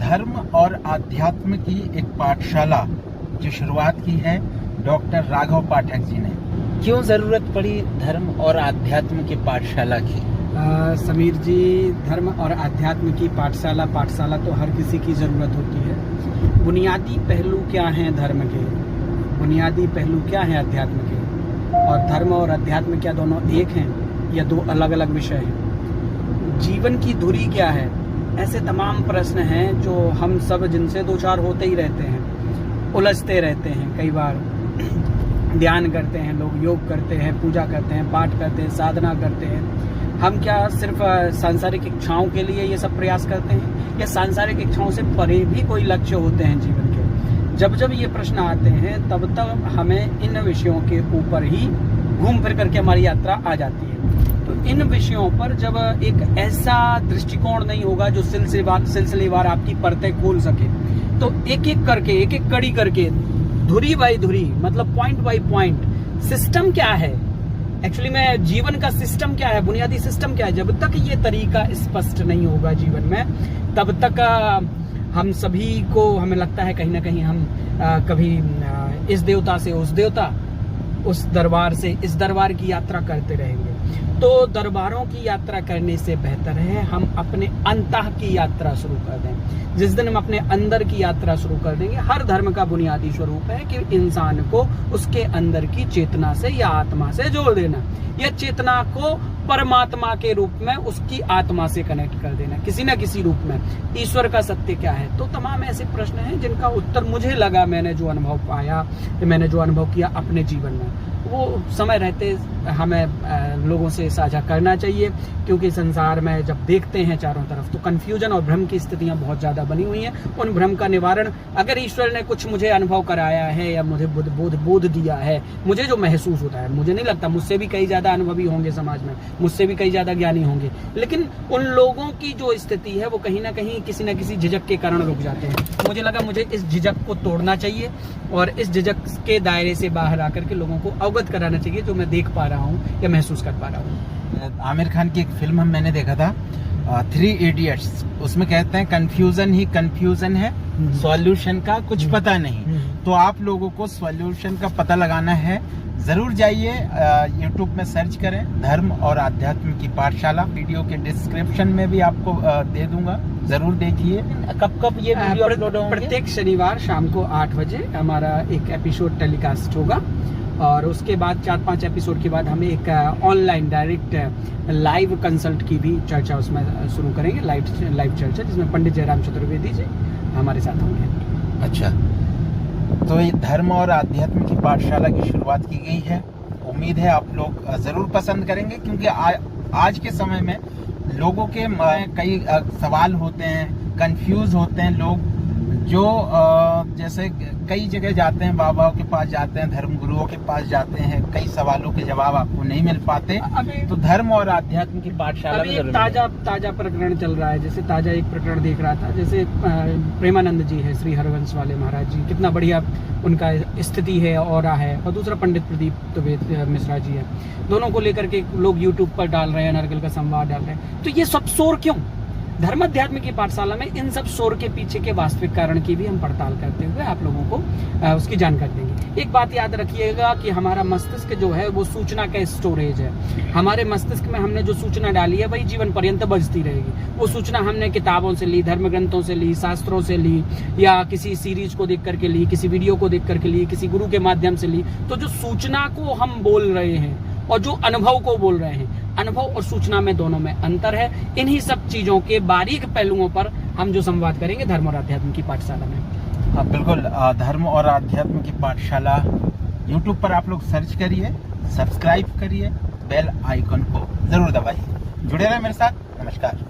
धर्म और आध्यात्म की एक पाठशाला की शुरुआत की है डॉक्टर राघव पाठक जी ने। क्यों जरूरत पड़ी धर्म और आध्यात्म की पाठशाला की? समीर जी, धर्म और आध्यात्म की पाठशाला तो हर किसी की ज़रूरत होती है। बुनियादी पहलू क्या हैं धर्म के, बुनियादी पहलू क्या हैं अध्यात्म के, और धर्म और अध्यात्म क्या दोनों एक हैं या दो अलग अलग विषय हैं? जीवन की धुरी क्या है? ऐसे तमाम प्रश्न हैं जो हम सब जिनसे दो चार होते ही रहते हैं, उलझते रहते हैं। कई बार ध्यान करते हैं लोग, योग करते हैं, पूजा करते हैं, पाठ करते हैं, साधना करते हैं। हम क्या सिर्फ सांसारिक इच्छाओं के लिए ये सब प्रयास करते हैं, या सांसारिक इच्छाओं से परे भी कोई लक्ष्य होते हैं जीवन के? जब जब ये प्रश्न आते हैं तब तब हमें इन विषयों के ऊपर ही घूम फिर करके हमारी यात्रा आ जाती है। तो इन विषयों पर जब एक ऐसा दृष्टिकोण नहीं होगा जो सिलसिलेवार आपकी परतें खोल सके, तो एक एक करके, एक एक कड़ी करके, धुरी बाई धुरी, मतलब पॉइंट बाई पॉइंट, सिस्टम क्या है एक्चुअली में, जीवन का सिस्टम क्या है, बुनियादी सिस्टम क्या है, जब तक ये तरीका स्पष्ट नहीं होगा जीवन में, तब तक हम सभी को हमें लगता है कहीं ना कहीं हम कभी इस देवता से उस देवता, उस दरबार से इस दरबार की यात्रा करते रहेंगे। तो दरबारों की यात्रा करने से बेहतर है हम अपने अंतः की यात्रा शुरू कर दें। जिस दिन हम अपने अंदर की यात्रा शुरू कर देंगे, हर धर्म का बुनियादी स्वरूप है कि इंसान को उसके अंदर की चेतना से या आत्मा से जोड़ देना, या चेतना को परमात्मा के रूप में उसकी आत्मा से कनेक्ट कर देना किसी न किसी रूप में। ईश्वर का सत्य क्या है? तो तमाम ऐसे प्रश्न हैं जिनका उत्तर मुझे लगा, मैंने जो अनुभव पाया, मैंने जो अनुभव किया अपने जीवन में, वो समय रहते हमें लोगों से साझा करना चाहिए। क्योंकि संसार में जब देखते हैं चारों तरफ तो कन्फ्यूजन और भ्रम की स्थितियां बहुत ज्यादा बनी हुई हैं। उन भ्रम का निवारण अगर ईश्वर ने कुछ मुझे अनुभव कराया है या मुझे बोध दिया है, मुझे जो महसूस होता है, मुझे नहीं लगता, मुझसे भी कई ज्यादा अनुभवी होंगे समाज में, मुझसे भी कई ज्यादा ज्ञानी होंगे, लेकिन उन लोगों की जो स्थिति है वो कहीं ना कहीं किसी न किसी झिझक के कारण रुक जाते हैं। मुझे लगा मुझे इस झिझक को तोड़ना चाहिए और इस झिझक के दायरे से बाहर आकर के लोगों को अवगत कराना चाहिए जो मैं देख पा रहा हूँ या महसूस कर पा रहा हूँ। आमिर खान की एक फिल्म मैंने देखा था, 3 इडियट्स, उसमें कहते हैं कंफ्यूजन ही कंफ्यूजन है, सॉल्यूशन का कुछ पता नहीं। तो आप लोगों को सॉल्यूशन का पता लगाना है, जरूर जाइए YouTube में सर्च करें धर्म और आध्यात्म की पाठशाला। वीडियो के डिस्क्रिप्शन में भी आपको दे दूंगा, जरूर देखिए। कब ये वीडियो अपलोड होंगे? प्रत्येक शनिवार शाम को 8 बजे हमारा एक एपिसोड टेलीकास्ट होगा, और उसके बाद 4-5 एपिसोड के बाद हम एक ऑनलाइन डायरेक्ट लाइव कंसल्ट की भी चर्चा उसमें शुरू करेंगे, लाइव चर्चा, जिसमें पंडित जयराम चतुर्वेदी जी हमारे साथ होंगे। अच्छा, तो ये धर्म और आध्यात्म की पाठशाला की शुरुआत की गई है। उम्मीद है आप लोग जरूर पसंद करेंगे, क्योंकि आज के समय में लोगों के कई सवाल होते हैं, कंफ्यूज होते हैं लोग, जो जैसे कई जगह जाते हैं, बाबाओं के पास जाते हैं, धर्म गुरुओं के पास जाते हैं, कई सवालों के जवाब आपको नहीं मिल पाते। तो धर्म और आध्यात्म की पाठशाला में एक ताजा प्रकरण चल रहा है। जैसे ताजा एक प्रकरण देख रहा था, जैसे प्रेमानंद जी है, श्री हरवंश वाले महाराज जी, कितना बढ़िया उनका स्थिति है, औरा है, और दूसरा पंडित प्रदीप मिश्रा जी है। दोनों को लेकर के लोग यूट्यूब पर डाल रहे हैं, नरगल का संवाद डाल रहे हैं। तो ये सब शोर क्यों? धर्म अध्यात्म की पाठशाला में इन सब शोर के पीछे के वास्तविक कारण की भी हम पड़ताल करते हुए आप लोगों को उसकी जानकारी देंगे। एक बात याद रखिएगा कि हमारा मस्तिष्क जो है वो सूचना का स्टोरेज है। हमारे मस्तिष्क में हमने जो सूचना डाली है वही जीवन पर्यंत बजती रहेगी। वो सूचना हमने किताबों से ली, धर्म ग्रंथों से ली, शास्त्रों से ली, या किसी सीरीज को देख करके ली, किसी वीडियो को देख करके ली, किसी गुरु के माध्यम से ली। तो जो सूचना को हम बोल रहे हैं और जो अनुभव को बोल रहे हैं, अनुभव और सूचना में दोनों में अंतर है। इन्हीं सब चीजों के बारीक पहलुओं पर हम जो संवाद करेंगे धर्म और आध्यात्म की पाठशाला में। हाँ बिल्कुल, धर्म और आध्यात्म की पाठशाला YouTube पर आप लोग सर्च करिए, सब्सक्राइब करिए, बेल आइकन को जरूर दबाइए। जुड़े रहे मेरे साथ। नमस्कार।